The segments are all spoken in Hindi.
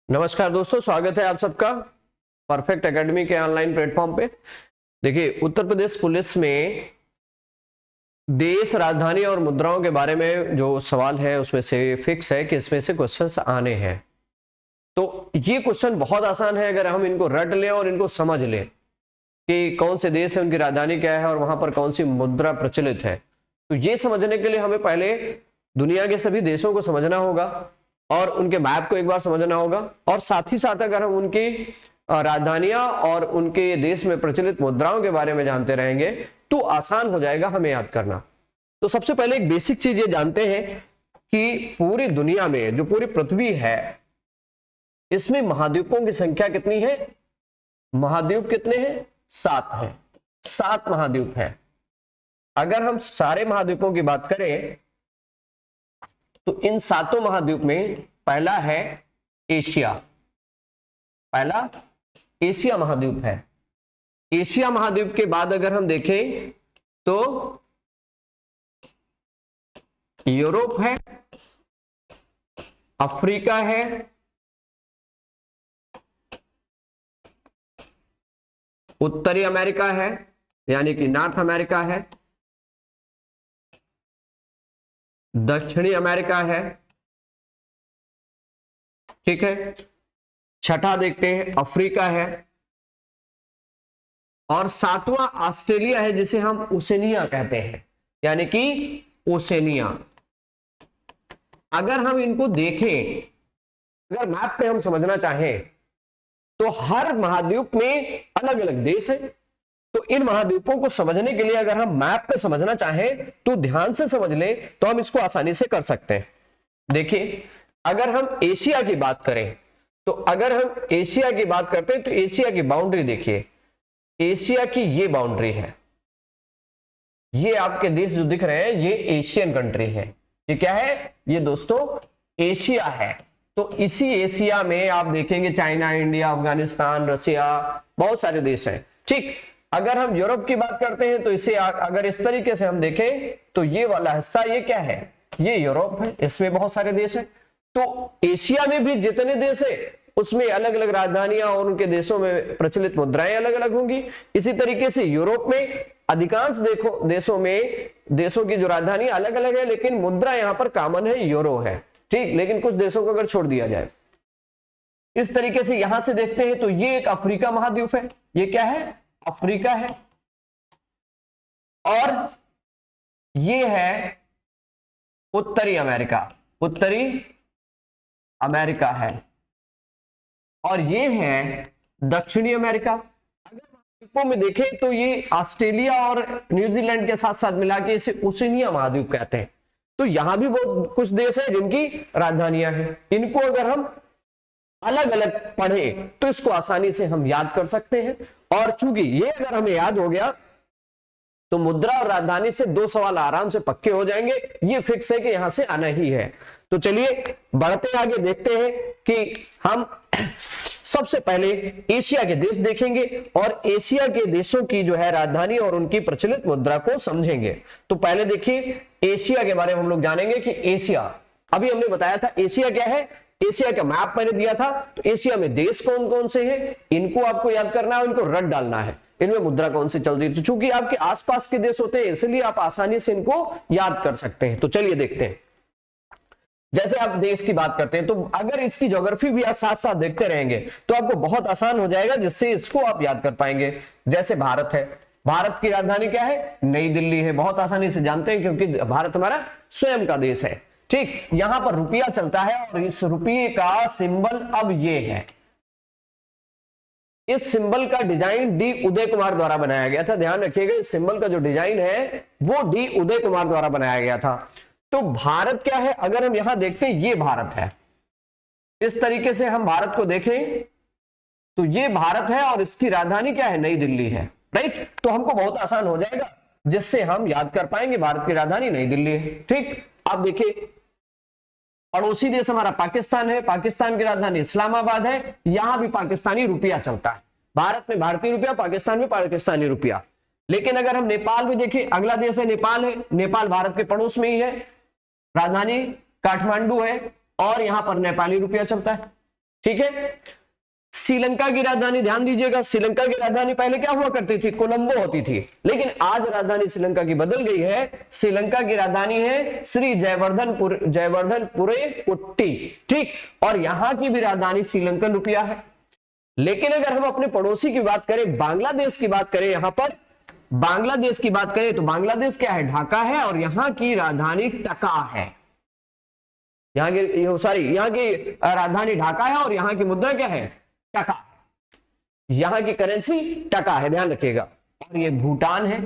नमस्कार दोस्तों, स्वागत है आप सबका परफेक्ट एकेडमी के ऑनलाइन प्लेटफॉर्म पे। देखिए, उत्तर प्रदेश पुलिस में देश, राजधानी और मुद्राओं के बारे में जो सवाल है उसमें से फिक्स है कि इसमें से क्वेश्चंस आने हैं। तो ये क्वेश्चन बहुत आसान है अगर हम इनको रट लें और इनको समझ लें कि कौन से देश है, उनकी राजधानी क्या है और वहां पर कौन सी मुद्रा प्रचलित है। तो ये समझने के लिए हमें पहले दुनिया के सभी देशों को समझना होगा और उनके मैप को एक बार समझना होगा, और साथ ही साथ अगर हम उनकी राजधानियां और उनके देश में प्रचलित मुद्राओं के बारे में जानते रहेंगे तो आसान हो जाएगा हमें याद करना। तो सबसे पहले एक बेसिक चीज ये जानते हैं कि पूरी दुनिया में जो पूरी पृथ्वी है इसमें महाद्वीपों की संख्या कितनी है? महाद्वीप कितने हैं? 7 हैं। 7 महाद्वीप हैं। अगर हम सारे महाद्वीपों की बात करें तो इन 7 महाद्वीप में पहला है एशिया। पहला एशिया महाद्वीप है। एशिया महाद्वीप के बाद अगर हम देखें तो यूरोप है, अफ्रीका है, उत्तरी अमेरिका है यानी कि नॉर्थ अमेरिका है, दक्षिणी अमेरिका है, ठीक है। छठा देखते हैं अफ्रीका है, और 7वां ऑस्ट्रेलिया है जिसे हम ओसेनिया कहते हैं यानी कि ओसेनिया। अगर हम इनको देखें, अगर मैप पे हम समझना चाहें तो हर महाद्वीप में अलग अलग देश है। तो इन महाद्वीपों को समझने के लिए अगर हम मैप पे समझना चाहें तो ध्यान से समझ लें तो हम इसको आसानी से कर सकते हैं। देखिए, अगर हम एशिया की बात करें तो अगर हम एशिया की बात करते हैं तो एशिया की बाउंड्री देखिए, एशिया की ये बाउंड्री है। ये आपके देश जो दिख रहे हैं ये एशियन कंट्री है। ये क्या है? ये दोस्तों एशिया है। तो इसी एशिया में आप देखेंगे चाइना, इंडिया, अफगानिस्तान, रशिया, बहुत सारे देश हैं, ठीक। अगर हम यूरोप की बात करते हैं तो इसे अगर इस तरीके से हम देखें तो ये वाला हिस्सा ये क्या है? ये यूरोप है, इसमें बहुत सारे देश हैं। तो एशिया में भी जितने देश है उसमें अलग अलग राजधानियां और उनके देशों में प्रचलित मुद्राएं अलग अलग होंगी। इसी तरीके से यूरोप में अधिकांश देशों में देशों की जो राजधानी अलग अलग है लेकिन मुद्रा यहां पर कॉमन है, यूरो है, ठीक। लेकिन कुछ देशों को अगर छोड़ दिया जाए, इस तरीके से यहां से देखते हैं तो ये एक अफ्रीका महाद्वीप है। ये क्या है? अफ्रीका है। और ये है उत्तरी अमेरिका, उत्तरी अमेरिका है। और ये है दक्षिणी अमेरिका। अगर महाद्वीपों में देखें तो ये ऑस्ट्रेलिया और न्यूजीलैंड के साथ साथ मिला के इसे ओशिनिया महाद्वीप कहते हैं। तो यहां भी बहुत कुछ देश है जिनकी राजधानियां हैं। इनको अगर हम अलग अलग पढ़े तो इसको आसानी से हम याद कर सकते हैं। और चूंकि ये अगर हमें याद हो गया तो मुद्रा और राजधानी से 2 सवाल आराम से पक्के हो जाएंगे। ये फिक्स है कि यहां से आना ही है। तो चलिए बढ़ते आगे, देखते हैं कि हम सबसे पहले एशिया के देश देखेंगे और एशिया के देशों की जो है राजधानी और उनकी प्रचलित मुद्रा को समझेंगे। तो पहले देखिए, एशिया के बारे में हम लोग जानेंगे कि एशिया, अभी हमने बताया था एशिया क्या है। एशिया का मैप मैंने दिया था। तो एशिया में देश कौन कौन से हैं इनको आपको याद करना है, इनको रट डालना है, इनमें मुद्रा कौन सी चल रही है। तो चूंकि आपके आसपास के देश होते हैं इसलिए आप आसानी से इनको याद कर सकते हैं। तो चलिए देखते हैं। जैसे आप देश की बात करते हैं तो अगर इसकी ज्योग्राफी भी आप साथ साथ देखते रहेंगे तो आपको बहुत आसान हो जाएगा, जिससे इसको आप याद कर पाएंगे। जैसे भारत है, भारत की राजधानी क्या है? नई दिल्ली है। बहुत आसानी से जानते हैं क्योंकि भारत हमारा स्वयं का देश है, ठीक। यहां पर रुपया चलता है और इस रुपये का सिंबल अब ये है। इस सिंबल का डिजाइन डी उदय कुमार द्वारा बनाया गया था। ध्यान रखिएगा, इस सिंबल का जो डिजाइन है वो डी उदय कुमार द्वारा बनाया गया था। तो भारत क्या है? अगर हम यहां देखते हैं ये भारत है। इस तरीके से हम भारत को देखें तो ये भारत है और इसकी राजधानी क्या है? नई दिल्ली है, राइट। तो हमको बहुत आसान हो जाएगा जिससे हम याद कर पाएंगे भारत की राजधानी नई दिल्ली है, ठीक। अब देखिए, पड़ोसी देश हमारा पाकिस्तान है। पाकिस्तान की राजधानी इस्लामाबाद है। यहां भी पाकिस्तानी रुपया चलता है। भारत में भारतीय रुपया, पाकिस्तान में पाकिस्तानी रुपया। लेकिन अगर हम नेपाल में देखें, अगला देश है नेपाल है। नेपाल भारत के पड़ोस में ही है। राजधानी काठमांडू है और यहां पर नेपाली रुपया चलता है। ठीक है। श्रीलंका की राजधानी ध्यान दीजिएगा, श्रीलंका की राजधानी पहले क्या हुआ करती थी, कोलंबो होती थी, लेकिन आज राजधानी श्रीलंका की बदल गई है। श्रीलंका की राजधानी है श्री जयवर्धनपुरे कुट्टी, ठीक। और यहां की भी राजधानी श्रीलंकन रुपया है। लेकिन अगर हम अपने पड़ोसी की बात करें, बांग्लादेश की बात करें, यहां पर बांग्लादेश की बात करें तो बांग्लादेश क्या है, ढाका है, और यहां की राजधानी टका है। यहाँ की राजधानी ढाका है और यहाँ की मुद्रा क्या है, टका। यहाँ की करेंसी टका है, ध्यान रखिएगा। और ये भूटान है,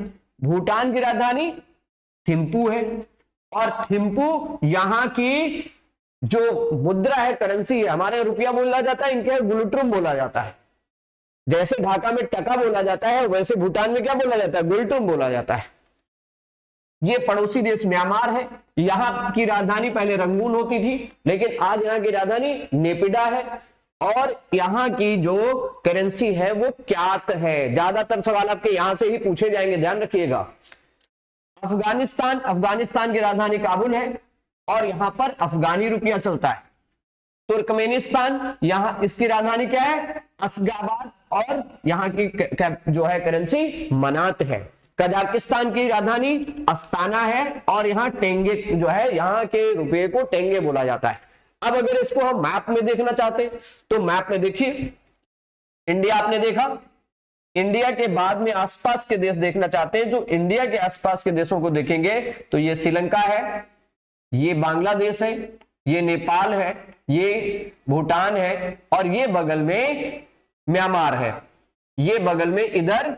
भूटान की राजधानी थिम्पू है, और थिम्पू यहाँ की जो मुद्रा है, करेंसी है, हमारे रुपया बोला जाता है, इनके गुलट्रुम बोला जाता है। जैसे ढाका में टका बोला जाता है, वैसे भूटान में क्या बोला जाता है, गुलट्रुम बोला जाता है। ये पड़ोसी देश म्यांमार है, यहां की राजधानी पहले रंगून होती थी, लेकिन आज यहां की राजधानी नेपिडा है, और यहां की जो करेंसी है वो क्यात है। ज्यादातर सवाल आपके यहां से ही पूछे जाएंगे, ध्यान रखिएगा। अफगानिस्तान, अफगानिस्तान की राजधानी काबुल है, और यहां पर अफगानी रुपया चलता है। तुर्कमेनिस्तान, यहां इसकी राजधानी क्या है, अशगाबाद, और यहां की जो है करेंसी मनात है। कजाकिस्तान की राजधानी अस्ताना है, और यहां टेंगे जो है, यहां के रुपये को टेंगे बोला जाता है। अब अगर इसको हम मैप में देखना चाहते हैं तो मैप में देखिए, इंडिया आपने देखा, इंडिया के बाद में आसपास के देश देखना चाहते हैं, जो इंडिया के आसपास के देशों को देखेंगे तो ये श्रीलंका है, ये बांग्लादेश है, ये नेपाल है, ये भूटान है, और ये बगल में म्यांमार है, ये बगल में इधर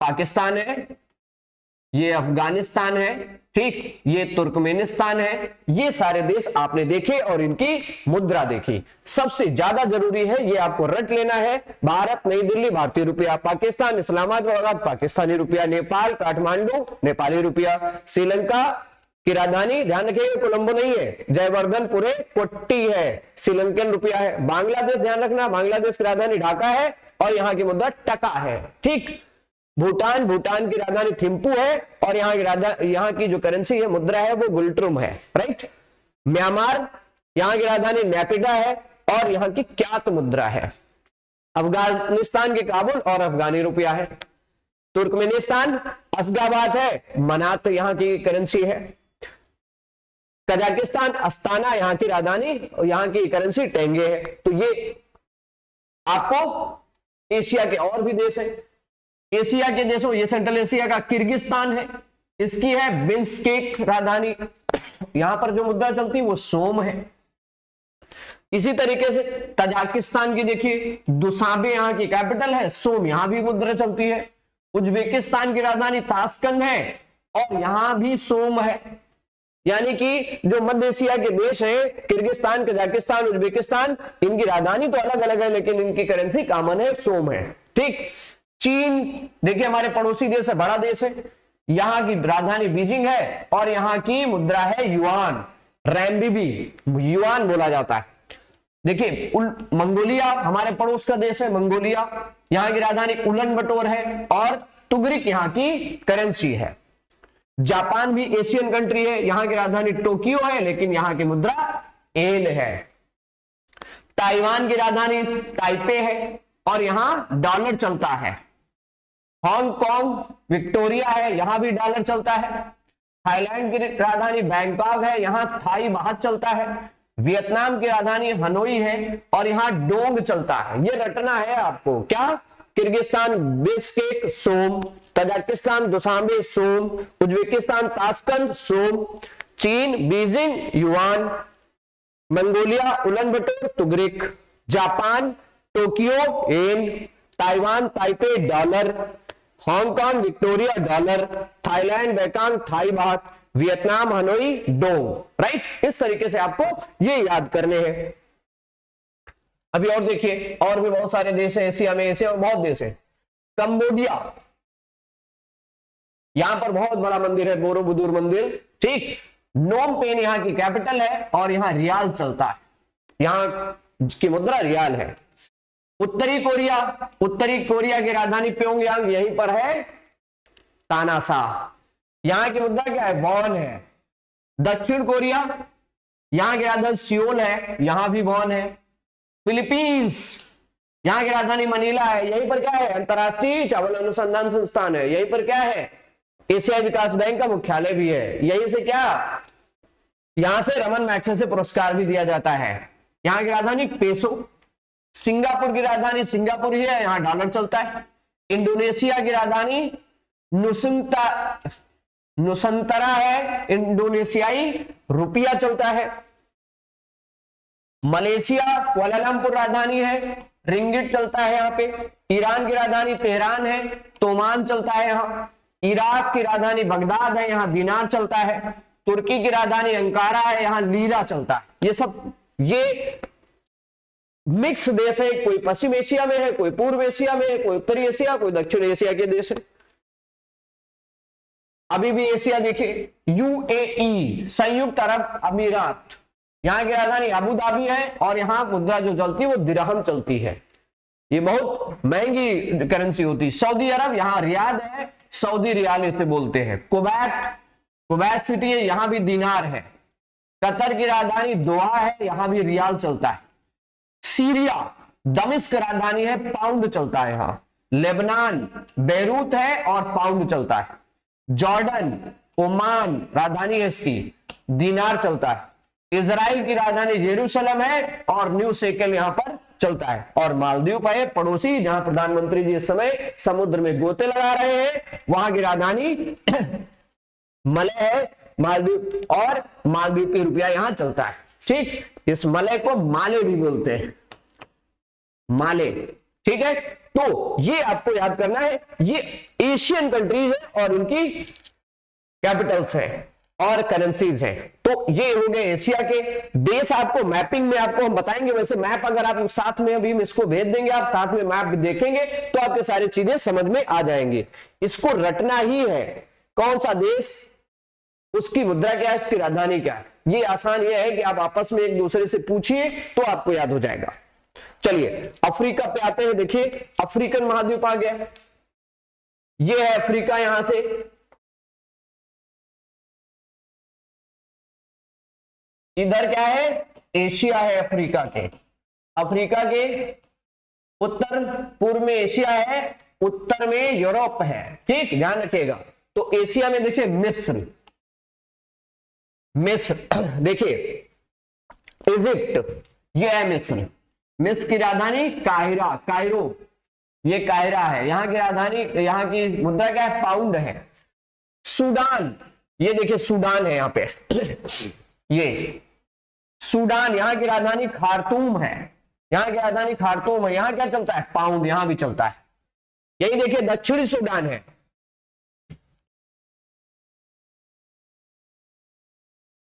पाकिस्तान है, ये अफगानिस्तान है, ठीक, ये तुर्कमेनिस्तान है। ये सारे देश आपने देखे और इनकी मुद्रा देखी। सबसे ज्यादा जरूरी है ये आपको रट लेना है, भारत नई दिल्ली भारतीय रुपया, पाकिस्तान इस्लामाबाद पाकिस्तानी रुपया, नेपाल काठमांडू नेपाली रुपया, श्रीलंका की राजधानी ध्यान रखिएगा कोलंबो नहीं है, जयवर्धनपुरे कुट्टी है, श्रीलंकन रुपया है। बांग्लादेश ध्यान रखना, बांग्लादेश की राजधानी ढाका है, और यहाँ की मुद्रा टका है, ठीक। भूटान, भूटान की राजधानी थिम्पू है, और यहाँ की जो करेंसी है, मुद्रा है, वो गुलट्रुम है, राइट। म्यांमार, यहाँ की राजधानी नेपिडा है, और यहाँ की क्यात मुद्रा है। अफगानिस्तान के काबुल और अफगानी रुपया है। तुर्कमेनिस्तान अशगाबाद है, मनात यहाँ की करेंसी है। कजाकिस्तान अस्ताना यहाँ की राजधानी, यहाँ की करेंसी टेंगे है। तो ये आपको एशिया के और भी देश है। एशिया के देशों, ये सेंट्रल एशिया का किर्गिस्तान है, इसकी है बिश्केक राजधानी, यहां पर जो मुद्रा चलती है वो सोम है। इसी तरीके से तजाकिस्तान की देखिए, दुशांबे यहाँ की कैपिटल है, सोम यहां भी मुद्रा चलती है। उज्बेकिस्तान की राजधानी ताशकंद है, और यहां भी सोम है। यानी कि जो मध्य एशिया के देश हैं, किर्गिस्तान, कजाकिस्तान, उज्बेकिस्तान, इनकी राजधानी तो अलग अलग है, लेकिन इनकी करेंसी कॉमन है, सोम है, ठीक। चीन देखिए हमारे पड़ोसी देश है, बड़ा देश है, यहां की राजधानी बीजिंग है, और यहां की मुद्रा है युआन, रैम्बिबी युआन बोला जाता है। देखिए मंगोलिया हमारे पड़ोस का देश है, मंगोलिया, यहां की राजधानी उलन बटोर है, और तुगरिक यहां की करेंसी है। जापान भी एशियन कंट्री है, यहां की राजधानी टोक्यो है, लेकिन यहां की मुद्रा येन है। ताइवान की राजधानी ताइपे है, और यहां डॉलर चलता है। हांगकांग विक्टोरिया है, यहां भी डॉलर चलता है। थाईलैंड की राजधानी बैंकॉक है, यहां थाई बाहत चलता है। वियतनाम की राजधानी हनोई है, और यहां डोंग चलता है। ये रटना है आपको, क्या, Kyrgyzstan Bishkek som, Tajikistan Dushanbe som, Uzbekistan Tashkent som, चीन Beijing yuan, Mongolia Ulaanbaatar tugrik, Japan Tokyo yen, Taiwan Taipei dollar, Hong Kong Victoria dollar, Thailand Bangkok Thai baht, Vietnam Hanoi dong, right. इस तरीके से आपको ये याद करने हैं। अभी और देखिए, और भी बहुत सारे देश हैं एशिया में, एशिया में बहुत देश है। कंबोडिया, यहां पर बहुत बड़ा मंदिर है, बोरोबुदुर मंदिर, ठीक। नोम पेन यहां की कैपिटल है, और यहां रियाल चलता है, यहां की मुद्रा रियाल है। उत्तरी कोरिया, उत्तरी कोरिया की राजधानी प्योंगयांग यहीं पर है, तानासा, यहां की मुद्रा क्या है, वॉन है। दक्षिण कोरिया, यहां की राजधानी सियोल है, यहां भी वॉन है। फिलीपींस, यहां की राजधानी मनीला है, यहीं पर क्या है, अंतरराष्ट्रीय चावल अनुसंधान संस्थान है, यहीं पर क्या है, एशियाई विकास बैंक का मुख्यालय भी है। यहीं से क्या, यहां से रमन मैग्सेसे पुरस्कार भी दिया जाता है। यहां की राजधानी पेसो। सिंगापुर की राजधानी सिंगापुर ही है, यहां डॉलर चलता है। इंडोनेशिया की राजधानी नुसंतरा है, इंडोनेशियाई रुपया चलता है। मलेशिया कुआलालंपुर राजधानी है, रिंगिट चलता है यहां पे। ईरान की राजधानी तेहरान है, तोमान चलता है यहां। इराक की राजधानी बगदाद है, यहां दिनार चलता है। तुर्की की राजधानी अंकारा है, यहां लीरा चलता है। ये सब ये मिक्स देश है, कोई पश्चिम एशिया में है, कोई पूर्व एशिया में है, कोई उत्तरी एशिया, कोई दक्षिण एशिया के देश है। अभी भी एशिया देखिए, यूएई संयुक्त अरब अमीरात, यहां की राजधानी अबू धाबी है और यहां मुद्रा जो चलती है वो दिरहम चलती है। ये बहुत महंगी करेंसी होती है। सऊदी अरब, यहां रियाद है, सऊदी रियाल इसे बोलते हैं। कुवैत सिटी है, यहां भी दिनार है। कतर की राजधानी दोहा है, यहां भी रियाल चलता है। सीरिया दमिश्क राजधानी है, पाउंड चलता है यहां। लेबनान बेरूत है और पाउंड चलता है। जॉर्डन ओमान राजधानी है इसकी, दिनार चलता है। इजराइल की राजधानी जेरूशलम है और न्यू शेकेल यहां पर चलता है। और मालदीव है पड़ोसी, जहां प्रधानमंत्री जी इस समय समुद्र में गोते लगा रहे हैं, वहां की राजधानी मलय है, मालदीव, और मालदीव रुपया यहां चलता है। ठीक, इस मलय को माले भी बोलते हैं, माले। ठीक है, तो ये आपको याद करना है, ये एशियन कंट्रीज है और इनकी कैपिटल्स है और करेंसीज है। तो ये हो गए एशिया के देश। आपको मैपिंग में आपको हम बताएंगे, वैसे मैप अगर आप साथ में अभी इसको भेज देंगे, आप साथ में मैप देखेंगे तो आपके सारी चीजें समझ में आ जाएंगे। इसको रटना ही है, कौन सा देश, उसकी मुद्रा क्या है, उसकी राजधानी क्या है। ये आसान ये है कि आप आपस में एक दूसरे से पूछिए तो आपको याद हो जाएगा। चलिए अफ्रीका पे आते हैं। देखिए अफ्रीकन महाद्वीप आ गया है, ये है अफ्रीका। यहां से इधर क्या है, एशिया है अफ्रीका के। अफ्रीका के उत्तर पूर्व में एशिया है, उत्तर में यूरोप है। ठीक, ध्यान रखिएगा। तो एशिया में देखिए मिस्र, देखिए इजिप्ट, ये है मिस्र। मिस्र की राजधानी कायरो, ये कायरा है। यहां की राजधानी, यहां की मुद्रा क्या है, पाउंड है। सूडान, ये देखिए सूडान है यहां पे ये सूडान, यहां की राजधानी खार्तूम है, यहां की राजधानी खार्तूम है। यहां क्या चलता है, पाउंड, यहां भी चलता है। यही देखिए दक्षिणी सूडान है,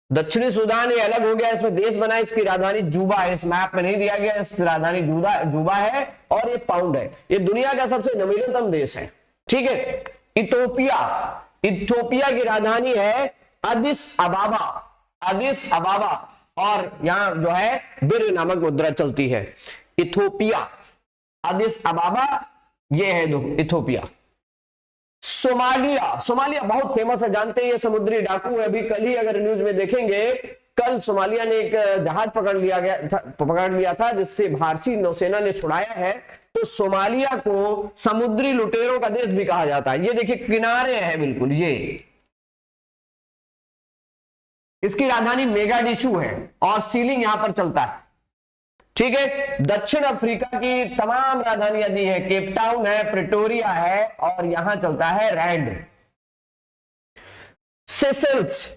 दक्षिणी सूडान ये अलग हो गया, इसमें देश बना, इसकी राजधानी जूबा है। इस मैप में नहीं दिया गया, इसकी राजधानी जूबा है और ये पाउंड है। ये दुनिया का सबसे नवीनतम देश है। ठीक है, इथोपिया की राजधानी है अदिस अबाबा, और यहां जो है बिर नामक मुद्रा चलती है। इथोपिया, अदिस अबाबा, ये है इथोपिया। सोमालिया बहुत फेमस है, जानते हैं, ये समुद्री डाकू है। अभी कल ही अगर न्यूज में देखेंगे, कल सोमालिया ने एक जहाज पकड़ लिया था जिससे भारतीय नौसेना ने छुड़ाया है। तो सोमालिया को समुद्री लुटेरों का देश भी कहा जाता है। ये देखिए किनारे है बिल्कुल, ये इसकी राजधानी मेगाडिशु है और सीलिंग यहां पर चलता है। ठीक है, दक्षिण अफ्रीका की तमाम राजधानियां दी है, केप टाउन है, प्रिटोरिया है और यहां चलता है रैंड। सेशल्स,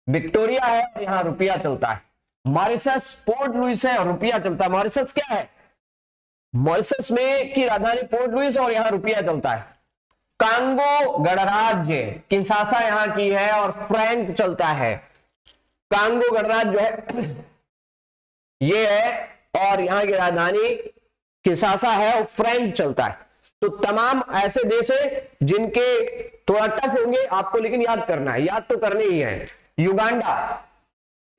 विक्टोरिया है और यहां रुपया चलता है। मॉरिशस, पोर्ट लुइस है और रुपया चलता है। मॉरिशस क्या है, मॉरिशस में की राजधानी पोर्ट लुइस और यहां रुपया चलता है। कांगो गणराज्य, किंशासा यहां की है और फ्रैंक चलता है। कांगो गणराज्य जो है ये है और यहां की राजधानी किंशासा है और फ्रैंक चलता है। तो तमाम ऐसे देश है जिनके थोड़ा टफ होंगे आपको, लेकिन याद करना है, याद तो करने ही है। युगांडा,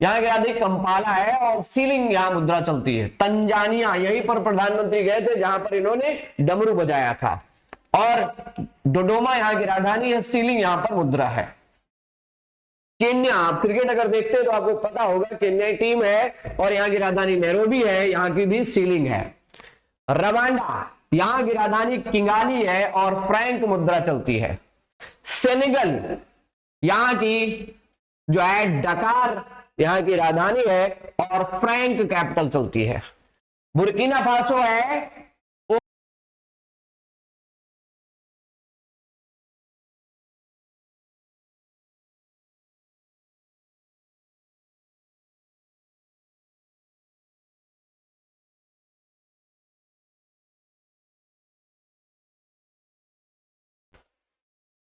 यहां की राजधानी कंपाला है और सीलिंग यहां मुद्रा चलती है। तंजानिया, यहीं पर प्रधानमंत्री गए थे जहां पर इन्होंने डमरू बजाया था। और डोडोमा यहां की राजधानी है, सीलिंग यहां पर मुद्रा है। केन्या, आप क्रिकेट अगर देखते हैं तो आपको पता होगा केन्या टीम है और यहाँ की राजधानी नैरोबी है, यहाँ की भी सीलिंग है। रवांडा, यहाँ की राजधानी किंगाली है और फ्रैंक मुद्रा चलती है। सेनेगल, यहाँ की जो है डकार यहाँ की राजधानी है और फ्रैंक कैपिटल चलती है। बुर्किना फासो है,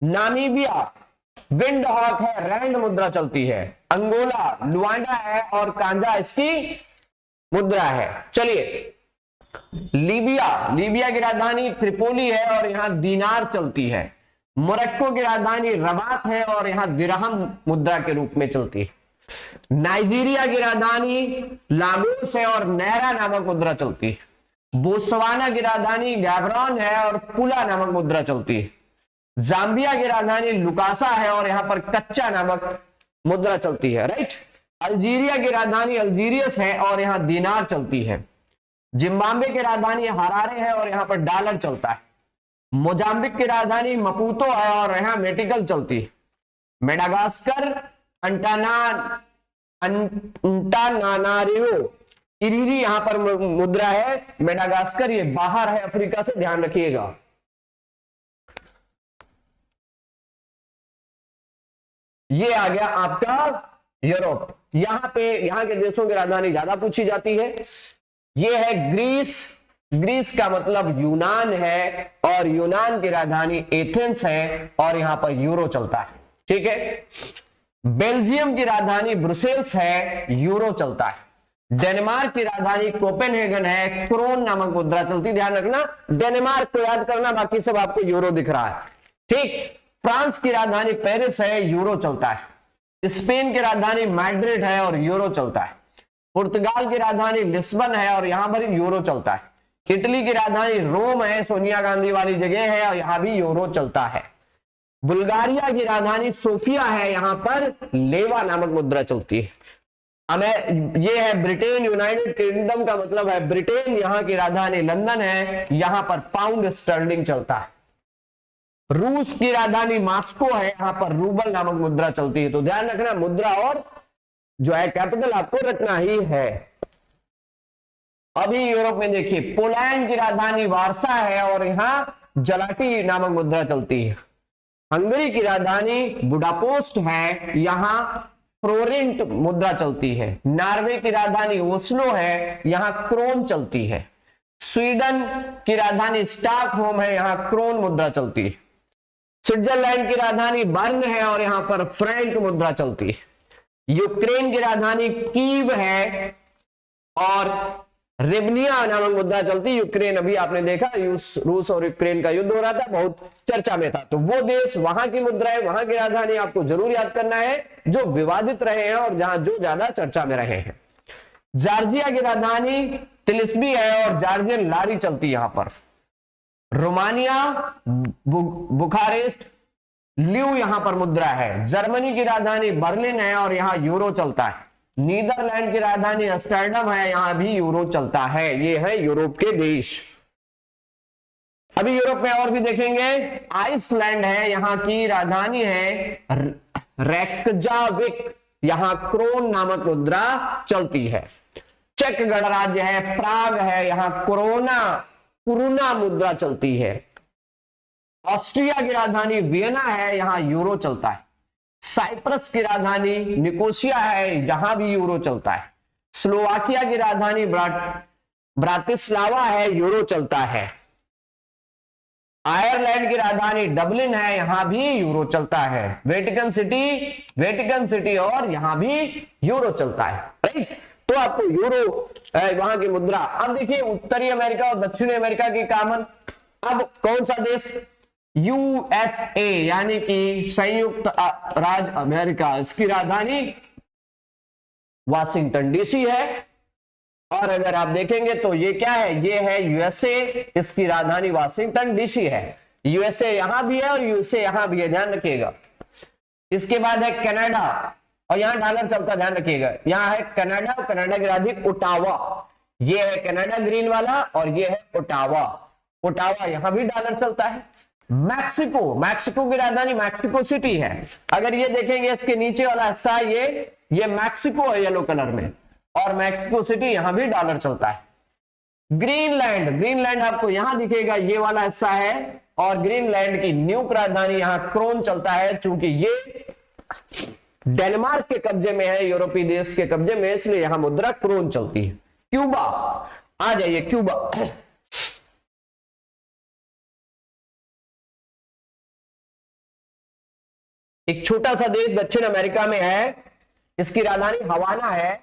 नामीबिया विंड हॉक है, रैंड मुद्रा चलती है। अंगोला लुआंडा है और कांजा इसकी मुद्रा है। चलिए, लीबिया, लीबिया की राजधानी त्रिपोली है और यहां दीनार चलती है। मोरक्को की राजधानी रबात है और यहां दिरहम मुद्रा के रूप में चलती है। नाइजीरिया की राजधानी लागोस है और नहरा नामक मुद्रा चलती है। बोत्सवाना की राजधानी गैबरॉन है और पुला नामक मुद्रा चलती है। जाम्बिया की राजधानी लुकासा है और यहां पर कच्चा नामक मुद्रा चलती है, राइट। अल्जीरिया की राजधानी अल्जीरियस है और यहां दीनार चलती है। जिम्बाब्वे की राजधानी हरारे है और यहां पर डॉलर चलता है। मोजाम्बिक की राजधानी मपूतो है और यहां मेटिकल चलती है। मेडागास्कर अंटानारियो इरीरी यहां पर मुद्रा है। मेडागास्कर ये बाहर है अफ्रीका से, ध्यान रखिएगा। ये आ गया आपका यूरोप। यहां के देशों की राजधानी ज्यादा पूछी जाती है। ये है ग्रीस, ग्रीस का मतलब यूनान है और यूनान की राजधानी एथेंस है और यहां पर यूरो चलता है, ठीक है। बेल्जियम की राजधानी ब्रुसेल्स है, यूरो चलता है। डेनमार्क की राजधानी कोपेनहेगन है, क्रोन नामक मुद्रा चलती, ध्यान रखना। डेनमार्क को याद करना, बाकी सब आपको यूरो दिख रहा है, ठीक। फ्रांस की राजधानी पेरिस है, यूरो चलता है। स्पेन की राजधानी मैड्रिड है और यूरो चलता है। पुर्तगाल की राजधानी लिस्बन है और यहां पर यूरो चलता है। इटली की राजधानी रोम है, सोनिया गांधी वाली जगह है और यहां भी यूरो चलता है। बुल्गारिया की राजधानी सोफिया है, यहां पर लेवा नामक मुद्रा चलती है। ये है ब्रिटेन, यूनाइटेड किंगडम का मतलब है ब्रिटेन, यहां की राजधानी लंदन है, यहां पर पाउंड स्टर्लिंग चलता है। रूस की राजधानी मॉस्को है, यहां पर रूबल नामक मुद्रा चलती है। तो ध्यान रखना, मुद्रा और जो है कैपिटल आपको रखना ही है। अभी यूरोप में देखिए, पोलैंड की राजधानी वार्सा है और यहां जलाटी नामक मुद्रा चलती है। हंगरी की राजधानी बुडापेस्ट है, यहां फ्लोरेंट मुद्रा चलती है। नॉर्वे की राजधानी ओस्लो है, यहां क्रोन चलती है। स्वीडन की राजधानी स्टॉकहोम है, यहां क्रोन मुद्रा चलती है। स्विट्जरलैंड की राजधानी बर्न है और यहां पर फ्रैंक मुद्रा चलती है। यूक्रेन की राजधानी कीव है और रिबनिया नामक मुद्रा चलती है। यूक्रेन अभी आपने देखा रूस और यूक्रेन का युद्ध हो रहा था, बहुत चर्चा में था। तो वो देश, वहां की मुद्रा है, वहां की राजधानी आपको जरूर याद करना है, जो विवादित रहे हैं और जहां जो ज्यादा चर्चा में रहे हैं। जॉर्जिया की राजधानी तिलिस्बी है और जॉर्जियन लारी चलती है यहां पर। रोमानिया बुखारेस्ट ल्यू यहां पर मुद्रा है। जर्मनी की राजधानी बर्लिन है और यहां यूरो चलता है। नीदरलैंड की राजधानी एम्स्टर्डम है, यहां भी यूरो चलता है। ये है यूरोप के देश। अभी यूरोप में और भी देखेंगे, आइसलैंड है, यहां की राजधानी है रेकजाविक, यहां क्रोन नामक मुद्रा चलती है। चेक गणराज्य है, प्राग है, यहां कुरुना मुद्रा चलती है। ऑस्ट्रिया की राजधानी वियना है, यहां यूरो चलता है। साइप्रस की राजधानी निकोसिया है, जहां भी यूरो चलता है। स्लोवाकिया की राजधानी ब्रातिस्लावा है, यूरो चलता है। आयरलैंड की राजधानी डबलिन है, यहां भी यूरो चलता है। वेटिकन सिटी और यहां भी यूरो चलता है, राइट। तो आपको यूरो वहां की मुद्रा। अब देखिए उत्तरी अमेरिका और दक्षिणी अमेरिका की कॉमन। अब कौन सा देश? यूएसए यानी कि संयुक्त राज्य अमेरिका, इसकी राजधानी वाशिंगटन डीसी है। और अगर आप देखेंगे तो ये क्या है, ये है यूएसए, इसकी राजधानी वाशिंगटन डीसी है। यूएसए यहां भी है और यूएसए यहां भी है, ध्यान रखिएगा। इसके बाद है कनाडा, और यहां डॉलर चलता, ध्यान रखिएगा, यहां है कनाडा, कनाडा की राजधानी ओटावा, ये है कनाडा ग्रीन वाला, और ये है ओटावा, ओटावा यहां भी डॉलर चलता है। मैक्सिको, मैक्सिको की राजधानी मैक्सिको सिटी है। अगर ये देखेंगे इसके नीचे वाला हिस्सा ये मैक्सिको है येलो कलर में, और मैक्सिको सिटी यहां भी डॉलर चलता है। ग्रीनलैंड, ग्रीनलैंड आपको यहां दिखेगा, ये वाला हिस्सा है, और ग्रीनलैंड की न्यूक राजधानी यहां क्रोन चलता है, चूंकि ये डेनमार्क के कब्जे में है, यूरोपीय देश के कब्जे में, इसलिए यहां मुद्रा क्रोन चलती है। क्यूबा, आ जाइए क्यूबा, एक छोटा सा देश दक्षिण अमेरिका में है, इसकी राजधानी हवाना है,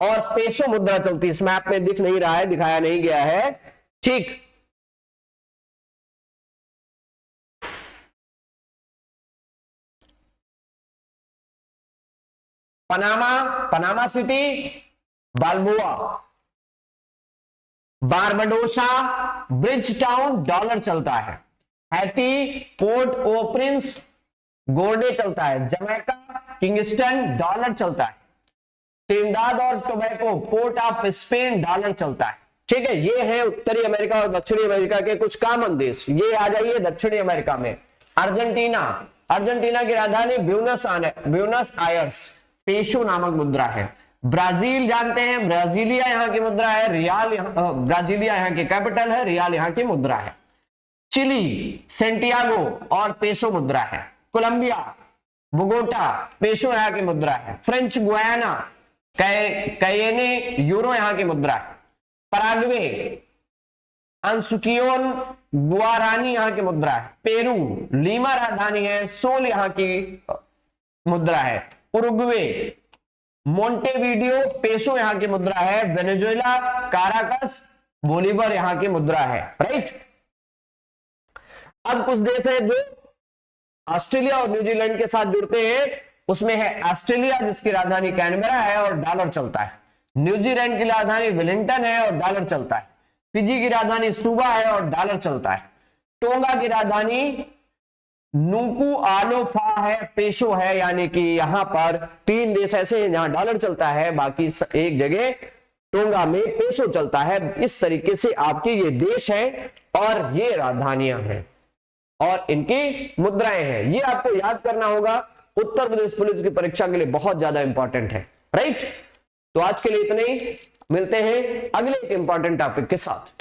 और पेसो मुद्रा चलती है। इस मैप में दिख नहीं रहा है, दिखाया नहीं गया है, ठीक। Panama, Panama City, Balboa, Barbados, Bridgetown dollar चलता है। Haiti, Port au Prince, gourde चलता है। जमैका, किंगस्टन डॉलर चलता है। ट्रिनिडाद और Tobago, Port of Spain dollar चलता है। ठीक है, ये है उत्तरी अमेरिका और दक्षिणी अमेरिका के कुछ कॉमन देश। ये आ जाइए दक्षिणी अमेरिका में, अर्जेंटीना, अर्जेंटीना की राजधानी ब्यूनस आयर्स, पेशो नामक मुद्रा है। ब्राजील जानते हैं, ब्राजीलिया यहाँ की मुद्रा है, रियाल, ब्राजीलिया यहाँ की कैपिटल है, रियाल यहाँ की मुद्रा है। चिली, सेंटियागो और पेसो मुद्रा है। कोलंबिया, बोगोटा, पेसो यहाँ की मुद्रा है। फ्रेंच गुयाना, कैयेने, यूरो यहाँ की मुद्रा है। पराग्वे, अंसुकियोन गुआरानी यहाँ की मुद्रा है। पेरू, लीमा राजधानी है, सोल यहाँ की मुद्रा है। उरुग्वे, मोंटेवीडियो, पेसो यहाँ की मुद्रा है। वेनेजुएला, काराकस, बोलीवर यहाँ की मुद्रा है। राइट, अब कुछ देश है जो ऑस्ट्रेलिया और न्यूजीलैंड के साथ जुड़ते हैं। उसमें है ऑस्ट्रेलिया, जिसकी राजधानी कैनबरा है और डॉलर चलता है। न्यूजीलैंड की राजधानी वेलिंगटन है और डॉलर चलता है। फिजी की राजधानी सुबा है और डॉलर चलता है। टोंगा की राजधानी नुकू आलोफा है, पेशो है, यानी कि यहां पर 3 देश ऐसे हैं जहां डॉलर चलता है, बाकी एक जगह टोंगा में पेशो चलता है। इस तरीके से आपके ये देश हैं और ये राजधानियां हैं और इनकी मुद्राएं हैं। ये आपको याद करना होगा, उत्तर प्रदेश पुलिस की परीक्षा के लिए बहुत ज्यादा इंपॉर्टेंट है। राइट, तो आज के लिए इतना ही, मिलते हैं अगले एक इंपॉर्टेंट टॉपिक के साथ।